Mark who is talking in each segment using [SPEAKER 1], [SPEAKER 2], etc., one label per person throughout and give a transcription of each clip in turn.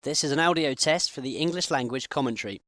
[SPEAKER 1] This is an audio test for the English language commentary.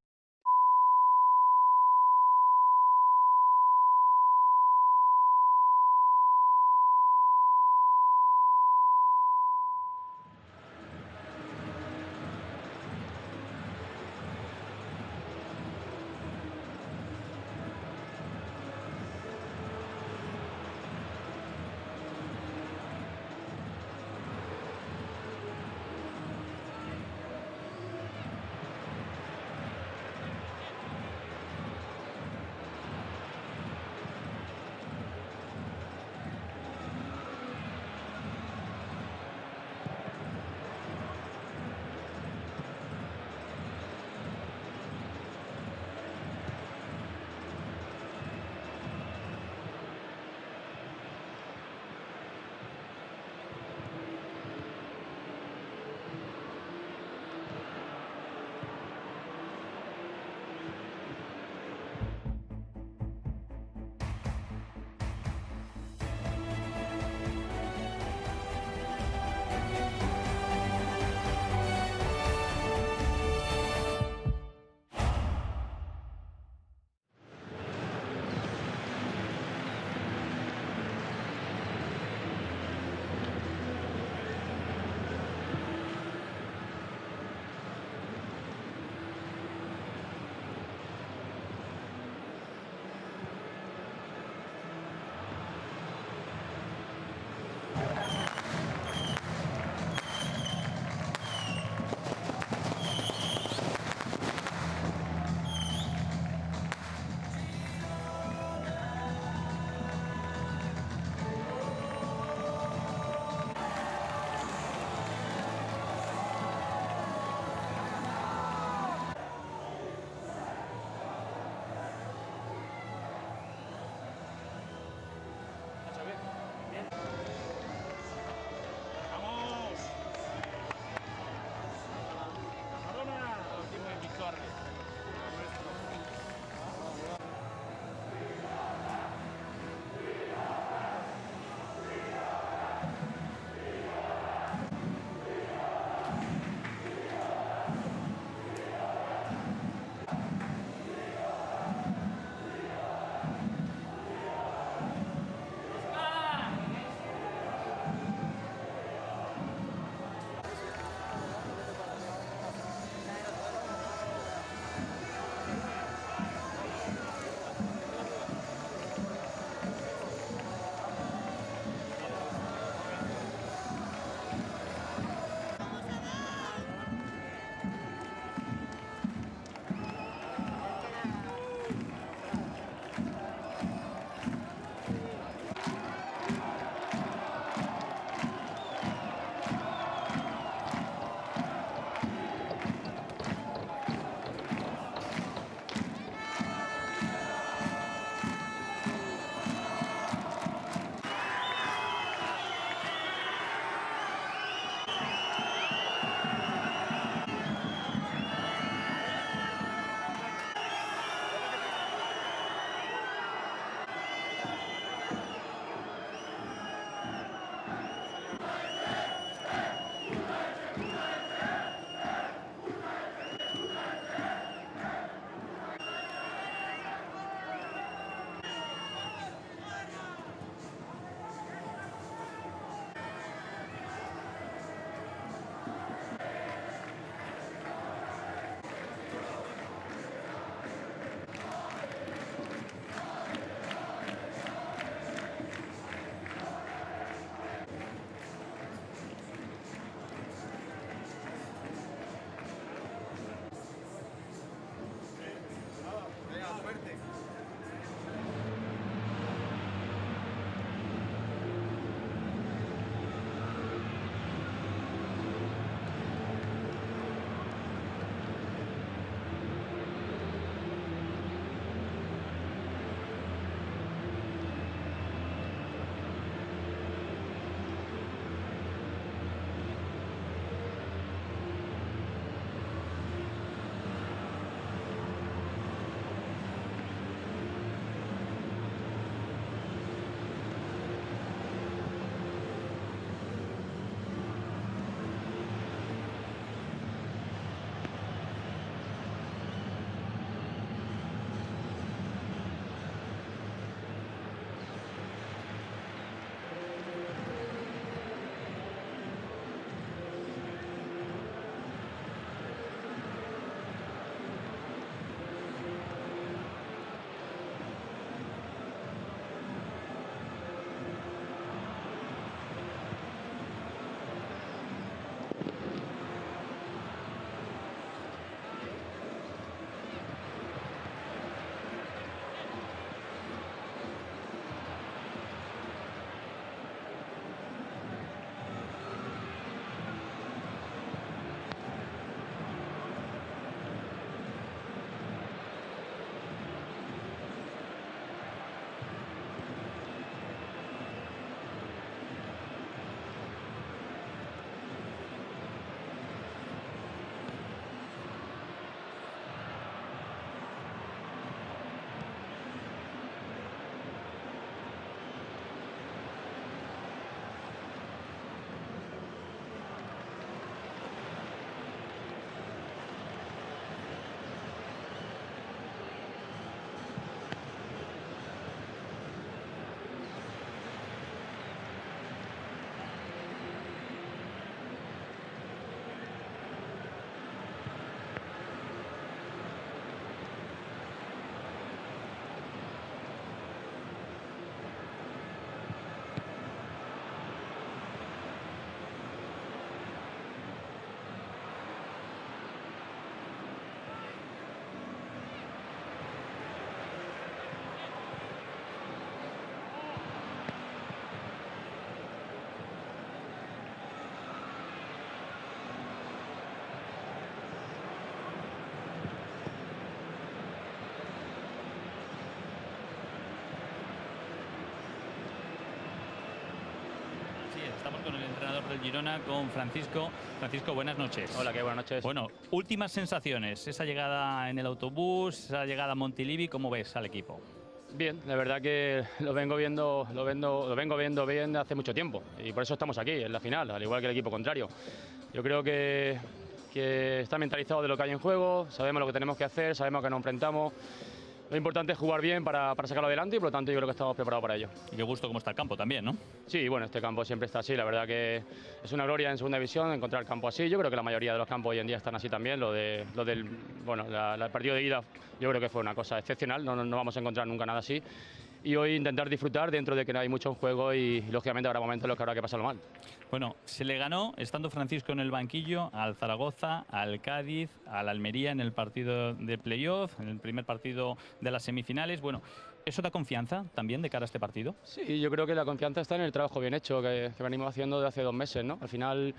[SPEAKER 2] entrenador del Girona, con Francisco. Francisco, buenas noches.
[SPEAKER 3] Hola, qué buenas noches.
[SPEAKER 2] Bueno, últimas sensaciones, esa llegada en el autobús, esa llegada a Montilivi, ¿cómo ves al equipo?
[SPEAKER 3] Bien, la verdad que lo vengo viendo bien hace mucho tiempo y por eso estamos aquí en la final, al igual que el equipo contrario. Yo creo que está mentalizado de lo que hay en juego, sabemos lo que tenemos que hacer, sabemos que nos enfrentamos. Lo importante es jugar bien para sacarlo adelante y por lo tanto yo creo que estamos preparados para ello.
[SPEAKER 2] Y qué gusto cómo está el campo también, ¿no?
[SPEAKER 3] Sí, bueno, este campo siempre está así, la verdad que es una gloria en segunda división encontrar el campo así. Yo creo que la mayoría de los campos hoy en día están así también. El partido de ida yo creo que fue una cosa excepcional, no vamos a encontrar nunca nada así. Y hoy intentar disfrutar dentro de que no hay mucho en juego y lógicamente habrá momentos en los que habrá que pasarlo mal.
[SPEAKER 2] Bueno, se le ganó, estando Francisco en el banquillo, al Zaragoza, al Cádiz, al Almería en el partido de playoff, en el primer partido de las semifinales. Bueno, ¿eso da confianza también de cara a este partido?
[SPEAKER 3] Sí, yo creo que la confianza está en el trabajo bien hecho que venimos haciendo desde hace 2 meses, ¿no? Al final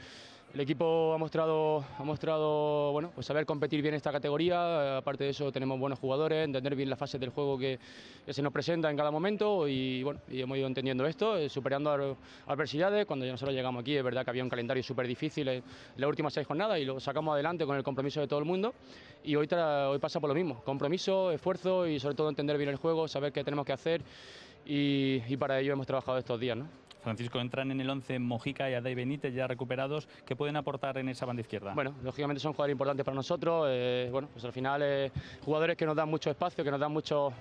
[SPEAKER 3] el equipo ha mostrado bueno, pues saber competir bien esta categoría. Aparte de eso tenemos buenos jugadores, entender bien las fases del juego que se nos presenta en cada momento y bueno, y hemos ido entendiendo esto, superando adversidades. Cuando nosotros llegamos aquí es verdad que había un calendario súper difícil en las últimas 6 jornadas y lo sacamos adelante con el compromiso de todo el mundo y hoy pasa por lo mismo, compromiso, esfuerzo y sobre todo entender bien el juego, saber qué tenemos que hacer y para ello hemos trabajado estos días, ¿no?
[SPEAKER 2] Francisco, entran en el 11 Mojica y Adai Benítez ya recuperados. ¿Qué pueden aportar en esa banda izquierda?
[SPEAKER 3] Bueno, lógicamente son jugadores importantes para nosotros. Bueno, pues al final jugadores que nos dan mucho espacio, que nos dan mucho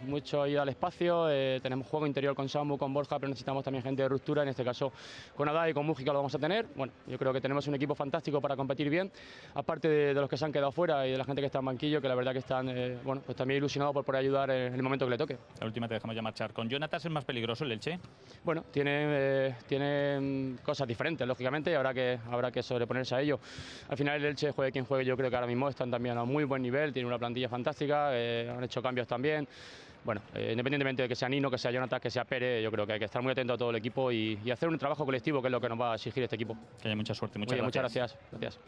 [SPEAKER 3] ida al espacio. Tenemos juego interior con Samu, con Borja, pero necesitamos también gente de ruptura. En este caso con Adai y con Mojica lo vamos a tener. Bueno, yo creo que tenemos un equipo fantástico para competir bien. Aparte de los que se han quedado fuera y de la gente que está en banquillo, que la verdad que están bueno, pues también ilusionados por poder ayudar en el momento que le toque.
[SPEAKER 2] La última te dejamos ya marchar. ¿Con Jonathan es más peligroso el Elche?
[SPEAKER 3] Bueno, tienen cosas diferentes, lógicamente, y habrá que sobreponerse a ello. Al final el Elche, juegue quien juegue, yo creo que ahora mismo están también a muy buen nivel, tienen una plantilla fantástica, han hecho cambios también. Bueno, independientemente de que sea Nino, que sea Jonathan, que sea Pérez, yo creo que hay que estar muy atento a todo el equipo y hacer un trabajo colectivo, que es lo que nos va a exigir este equipo.
[SPEAKER 2] Que haya mucha suerte, muchas
[SPEAKER 3] gracias. Muchas gracias.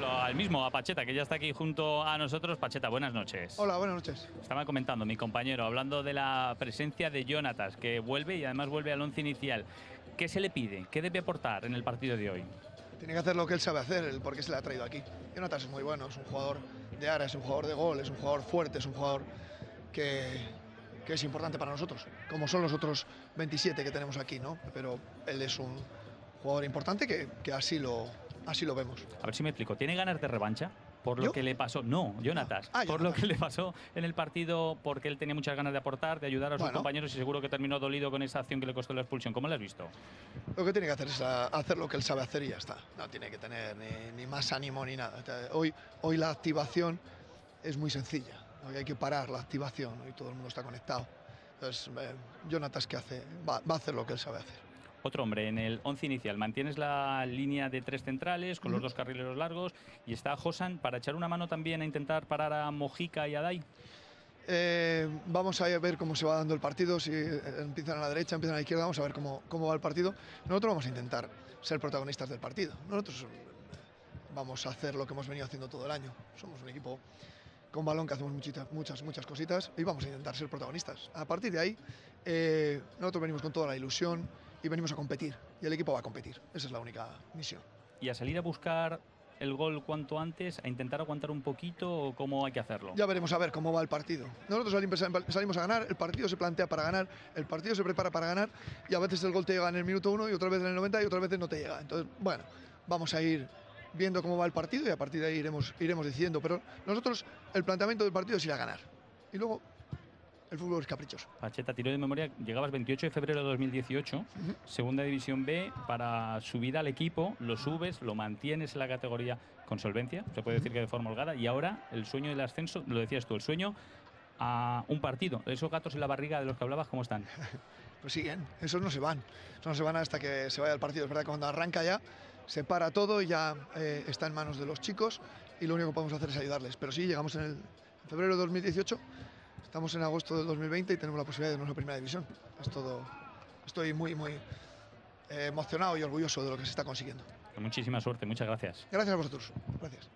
[SPEAKER 2] al mismo, a Pacheta, que ya está aquí junto a nosotros. Pacheta, buenas noches.
[SPEAKER 4] Hola, buenas noches.
[SPEAKER 2] Estaba comentando mi compañero, hablando de la presencia de Jonatas, que vuelve y además vuelve al once inicial. ¿Qué se le pide? ¿Qué debe aportar en el partido de hoy?
[SPEAKER 4] Tiene que hacer lo que él sabe hacer, el por qué se le ha traído aquí. Jonatas es muy bueno, es un jugador de área, es un jugador de gol, es un jugador fuerte, es un jugador que es importante para nosotros, como son los otros 27 que tenemos aquí, ¿no? Pero él es un jugador importante que así lo vemos.
[SPEAKER 2] A ver si me explico. ¿Tiene ganas de revancha? Por lo
[SPEAKER 4] ¿Yo?
[SPEAKER 2] que le pasó, no, Jonatas, por lo que le pasó en el partido, porque él tenía muchas ganas de aportar, de ayudar a sus compañeros y seguro que terminó dolido con esa acción que le costó la expulsión. ¿Cómo lo has visto?
[SPEAKER 4] Lo que tiene que hacer es hacer lo que él sabe hacer y ya está. No tiene que tener ni más ánimo ni nada. Hoy la activación es muy sencilla. Hoy hay que parar la activación, hoy todo el mundo está conectado. Entonces, Jonatas, ¿qué hace? Va a hacer lo que él sabe hacer.
[SPEAKER 2] Otro hombre en el once inicial. Mantienes la línea de tres centrales con los dos carrileros largos y está Josan para echar una mano también a intentar parar a Mojica y a Dai.
[SPEAKER 4] Vamos a ver cómo se va dando el partido, si empiezan a la derecha, empiezan a la izquierda, vamos a ver cómo va el partido. Nosotros vamos a intentar ser protagonistas del partido. Nosotros vamos a hacer lo que hemos venido haciendo todo el año. Somos un equipo con balón que hacemos muchas cositas y vamos a intentar ser protagonistas. A partir de ahí, nosotros venimos con toda la ilusión y venimos a competir, y el equipo va a competir. Esa es la única misión.
[SPEAKER 2] ¿Y a salir a buscar el gol cuanto antes, a intentar aguantar un poquito o cómo hay que hacerlo?
[SPEAKER 4] Ya veremos a ver cómo va el partido. Nosotros salimos a ganar, el partido se plantea para ganar, el partido se prepara para ganar y a veces el gol te llega en el minuto 1 y otra vez en el 90 y otras veces no te llega. Entonces, bueno, vamos a ir viendo cómo va el partido y a partir de ahí iremos decidiendo. Pero nosotros, el planteamiento del partido es ir a ganar. Y luego, el fútbol es caprichoso.
[SPEAKER 2] Pacheta, tiro de memoria, llegabas 28 de febrero de 2018, segunda división B, para subir al equipo, lo subes, lo mantienes en la categoría con solvencia, se puede decir que de forma holgada, y ahora el sueño del ascenso, lo decías tú, el sueño a un partido. Esos gatos en la barriga de los que hablabas, ¿cómo están?
[SPEAKER 4] Pues siguen, esos no se van hasta que se vaya el partido. Es verdad que cuando arranca ya, se para todo y ya está en manos de los chicos y lo único que podemos hacer es ayudarles. Pero sí, llegamos en febrero de 2018, estamos en agosto del 2020 y tenemos la posibilidad de irnos a primera división. Estoy muy emocionado y orgulloso de lo que se está consiguiendo.
[SPEAKER 2] Muchísima suerte, muchas gracias.
[SPEAKER 4] Gracias a vosotros. Gracias.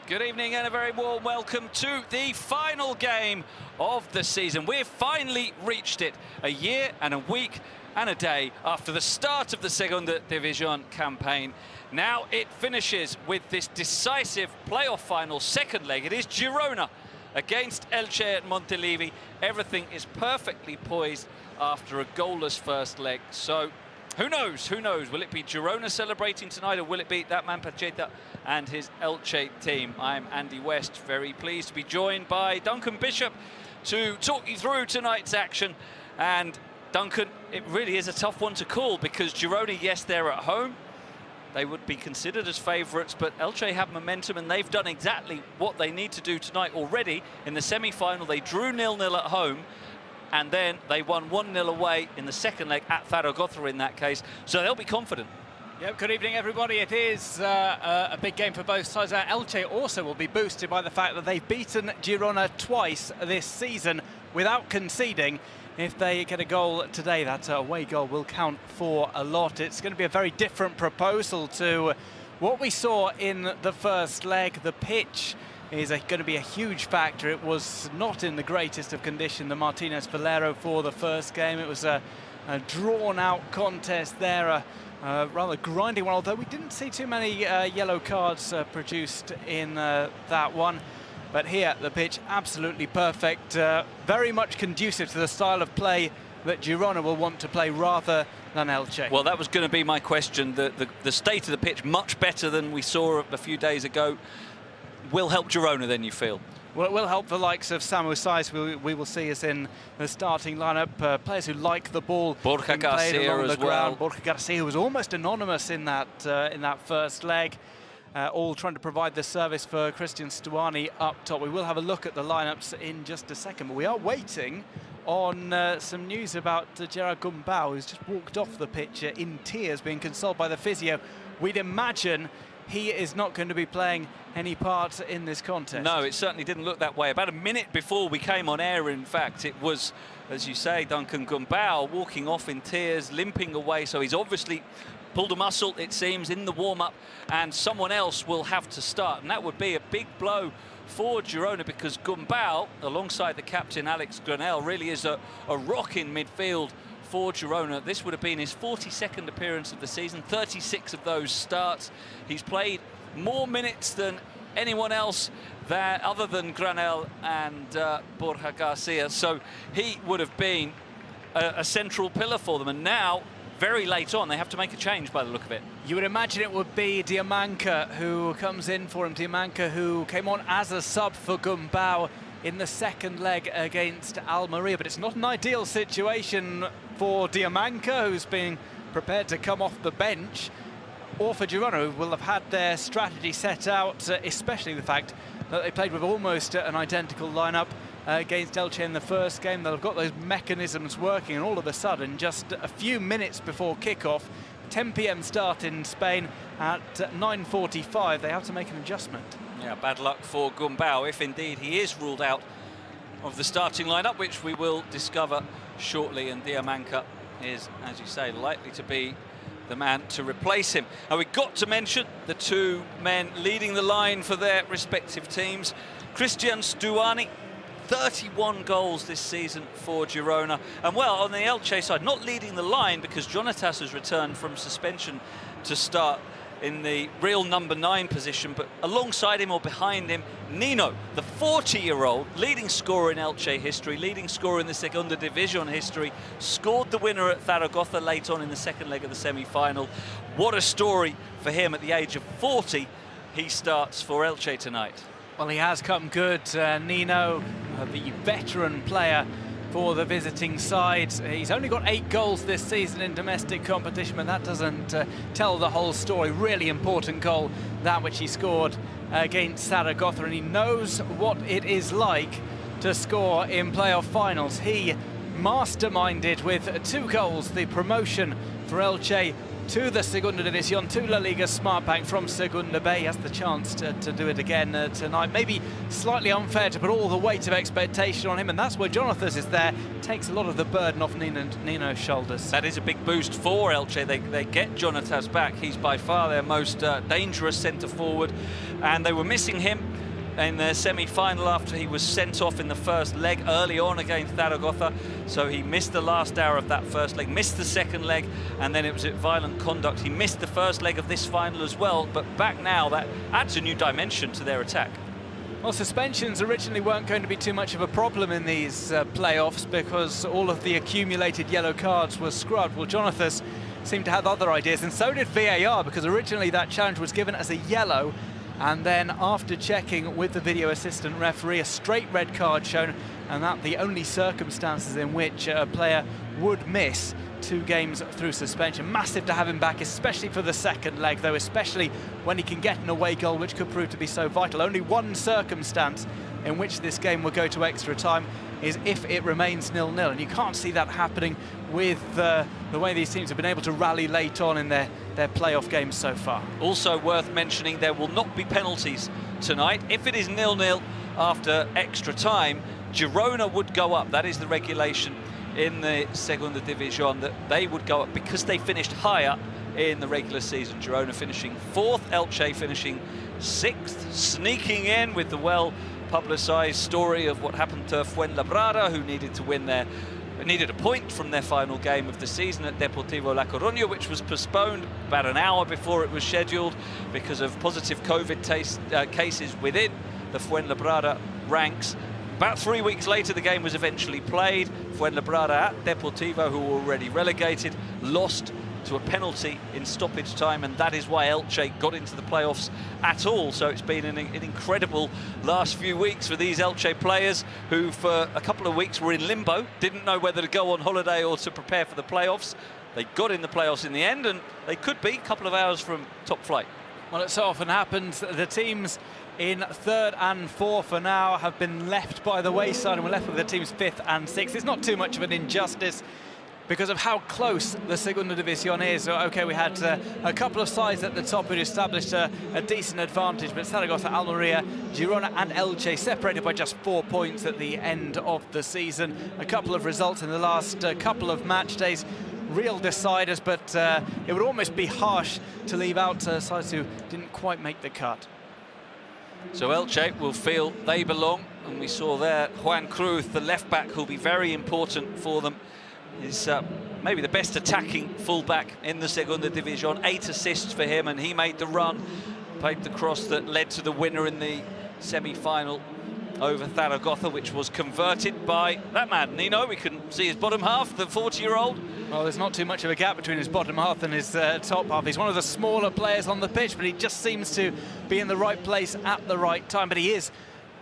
[SPEAKER 5] Good evening and a very warm welcome to the final game of the season. We've finally reached it, a year and a week and a day after the start of the Segunda División campaign. Now it finishes with this decisive playoff final second leg. It is Girona against Elche at Montilivi. Everything is perfectly poised after a goalless first leg. So who knows? Who knows? Will it be Girona celebrating tonight or will it be that man Pacheta and his Elche team? I'm Andy West, very pleased to be joined by Duncan Bishop to talk you through tonight's action. And Duncan, it really is a tough one to call because Girona, yes, they're at home. They would be considered as favourites, but Elche have momentum and they've done exactly what they need to do tonight already. In the semi-final, they drew 0-0 at home. And then they won 1-0 away in the second leg at Zaragoza in that case. So they'll be confident.
[SPEAKER 6] Yep, good evening, everybody. It is a big game for both sides. Elche also will be boosted by the fact that they've beaten Girona twice this season without conceding. If they get a goal today, that away goal will count for a lot. It's going to be a very different proposal to what we saw in the first leg. The pitch is going to be a huge factor. It was not in the greatest of condition, the Martinez Valero, for the first game. It was a drawn-out contest there, a rather grinding one, although we didn't see too many yellow cards produced in that one. But here, the pitch absolutely perfect, very much conducive to the style of play that Girona will want to play rather than Elche.
[SPEAKER 5] Well, that was going to be my question. The state of the pitch, much better than we saw a few days ago, will help Girona then, you feel?
[SPEAKER 6] Well, it will help the likes of Samu Saiz. We will see us in the starting lineup. Players who like the ball.
[SPEAKER 5] Borja Garcia as well.
[SPEAKER 6] Borja Garcia, who was almost anonymous in that first leg. All trying to provide the service for Christian Stuani up top. We will have a look at the lineups in just a second, but we are waiting on some news about Gerard Gumbau, who's just walked off the pitch in tears, being consoled by the physio. We'd imagine he is not going to be playing any part in this contest.
[SPEAKER 5] No, it certainly didn't look that way. About a minute before we came on air, in fact, it was, as you say, Duncan Gumbau walking off in tears, limping away. So he's obviously pulled a muscle, it seems, in the warm-up, and someone else will have to start. And that would be a big blow for Girona, because Gumbau, alongside the captain Alex Granell, really is a rock in midfield for Girona. This would have been his 42nd appearance of the season, 36 of those starts. He's played more minutes than anyone else there, other than Granell and Borja Garcia. So he would have been a central pillar for them. And now, very late on, they have to make a change by the look of it.
[SPEAKER 6] You would imagine it would be Diamanka who comes in for him. Diamanka, who came on as a sub for Gumbau in the second leg against Almeria, but it's not an ideal situation for Diamanka, who's being prepared to come off the bench, or for Girona, who will have had their strategy set out, especially the fact that they played with almost an identical lineup against Elche in the first game. They'll have got those mechanisms working, and all of a sudden, just a few minutes before kickoff, 10 p.m. start in Spain at 9:45, they have to make an adjustment.
[SPEAKER 5] Yeah, bad luck for Gumbau, if indeed he is ruled out of the starting lineup, which we will discover shortly. And Diamanka is, as you say, likely to be the man to replace him. And we've got to mention the two men leading the line for their respective teams. Christian Stuani, 31 goals this season for Girona. And well, on the Elche side, not leading the line because Jonatas has returned from suspension to start in the real number 9 position, but alongside him or behind him, Nino, the 40-year-old, leading scorer in Elche history, leading scorer in the Segunda Division history, scored the winner at Zaragoza late on in the second leg of the semi-final. What a story for him at the age of 40. He starts for Elche tonight.
[SPEAKER 6] Well, he has come good, Nino, the veteran player for the visiting side. He's only got 8 goals this season in domestic competition, but that doesn't tell the whole story. Really important goal, that which he scored against Zaragoza, and he knows what it is like to score in playoff finals. He masterminded with 2 goals the promotion for Elche to the Segunda División, to La Liga Smart Bank from Segunda B. He has the chance to do it again tonight. Maybe slightly unfair to put all the weight of expectation on him, and that's where Jonatas is there. Takes a lot of the burden off Nino's shoulders.
[SPEAKER 5] That is a big boost for Elche. They get Jonatas back. He's by far their most dangerous centre-forward, and they were missing him in the semi-final after he was sent off in the first leg early on against Zaragoza. So he missed the last hour of that first leg, missed the second leg, and then it was violent conduct. He missed the first leg of this final as well, but back now, that adds a new dimension to their attack.
[SPEAKER 6] Well, suspensions originally weren't going to be too much of a problem in these playoffs because all of the accumulated yellow cards were scrubbed. Well, Jonatas seemed to have other ideas, and so did VAR, because originally that challenge was given as a yellow, and then after checking with the video assistant referee, a straight red card shown, and that the only circumstances in which a player would miss 2 games through suspension. Massive to have him back, especially for the second leg, though, especially when he can get an away goal, which could prove to be so vital. Only one circumstance in which this game will go to extra time is if it remains 0-0, and you can't see that happening with the way these teams have been able to rally late on in their playoff games so far.
[SPEAKER 5] Also worth mentioning, there will not be penalties tonight. If it is 0-0 after extra time, Girona would go up. That is the regulation in the Segunda División, that they would go up because they finished higher in the regular season. Girona finishing 4th, Elche finishing 6th, sneaking in with the well-publicised story of what happened to Fuenlabrada, who needed a point from their final game of the season at Deportivo La Coruña, which was postponed about an hour before it was scheduled because of positive COVID cases within the Fuenlabrada ranks. About 3 weeks later, the game was eventually played. Fuenlabrada at Deportivo, who were already relegated, lost to a penalty in stoppage time, and that is why Elche got into the playoffs at all. So it's been an incredible last few weeks for these Elche players, who for a couple of weeks were in limbo, didn't know whether to go on holiday or to prepare for the playoffs. They got in the playoffs in the end, and they could be a couple of hours from top flight.
[SPEAKER 6] Well, it so often happens. The teams in 3rd and 4th for now have been left by the wayside, and we're left with the teams 5th and 6th. It's not too much of an injustice because of how close the Segunda División is. So, okay, we had a couple of sides at the top who established a decent advantage, but Zaragoza, Almería, Girona and Elche separated by just 4 points at the end of the season. A couple of results in the last couple of match days, real deciders, but it would almost be harsh to leave out sides who didn't quite make the cut.
[SPEAKER 5] So Elche will feel they belong, and we saw there Juan Cruz, the left-back, who'll be very important for them. He's maybe the best attacking fullback in the Segunda División. 8 assists for him, and he made the run, played the cross that led to the winner in the semi-final over Zaragoza, which was converted by that man, Nino. We can see his bottom half, the 40-year-old.
[SPEAKER 6] Well, there's not too much of a gap between his bottom half and his top half. He's one of the smaller players on the pitch, but he just seems to be in the right place at the right time. But he is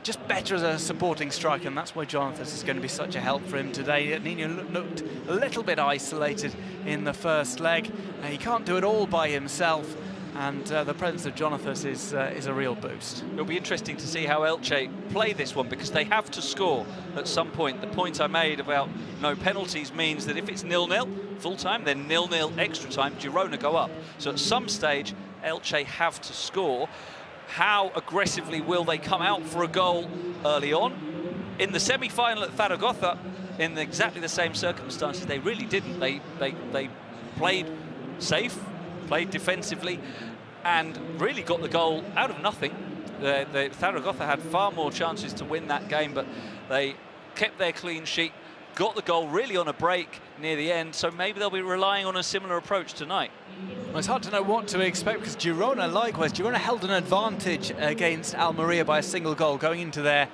[SPEAKER 6] just better as a supporting striker, and that's why Jonathan is going to be such a help for him today. Nino looked a little bit isolated in the first leg. He can't do it all by himself, and the presence of Jonathan is a real boost.
[SPEAKER 5] It'll be interesting to see how Elche play this one, because they have to score at some point. The point I made about no penalties means that if it's 0-0 full time, then 0-0 extra time, Girona go up. So at some stage, Elche have to score. How aggressively will they come out for a goal early on? In the semi-final at Zaragoza, in exactly the same circumstances, they really didn't. They played safe, played defensively, and really got the goal out of nothing. The Zaragoza had far more chances to win that game, but they kept their clean sheet, got the goal really on a break near the end, so maybe they'll be relying on a similar approach tonight.
[SPEAKER 6] Well, it's hard to know what to expect, because Girona, likewise, Girona held an advantage against Almería by a single goal going into their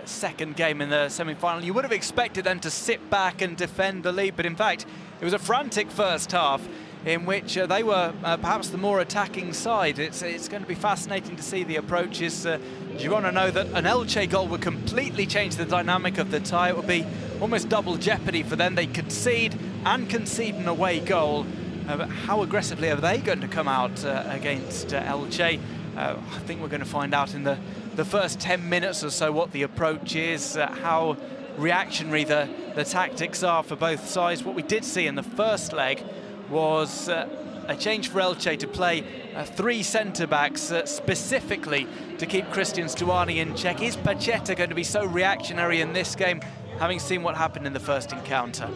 [SPEAKER 6] second game in the semi-final. You would have expected them to sit back and defend the lead, but in fact, it was a frantic first half in which they were perhaps the more attacking side. It's going to be fascinating to see the approaches. Girona know that an Elche goal would completely change the dynamic of the tie. It would be almost double jeopardy for them. They concede an away goal. But how aggressively are they going to come out against Elche? I think we're going to find out in the first 10 minutes or so what the approach is, how reactionary the tactics are for both sides. What we did see in the first leg was a change for Elche to play 3 centre-backs specifically to keep Christian Stuani in check. Is Pacheta going to be so reactionary in this game, having seen what happened in the first encounter?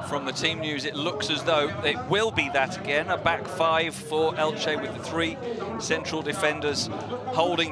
[SPEAKER 5] From the team news, it looks as though it will be that again, a back 5 for Elche with the 3 central defenders holding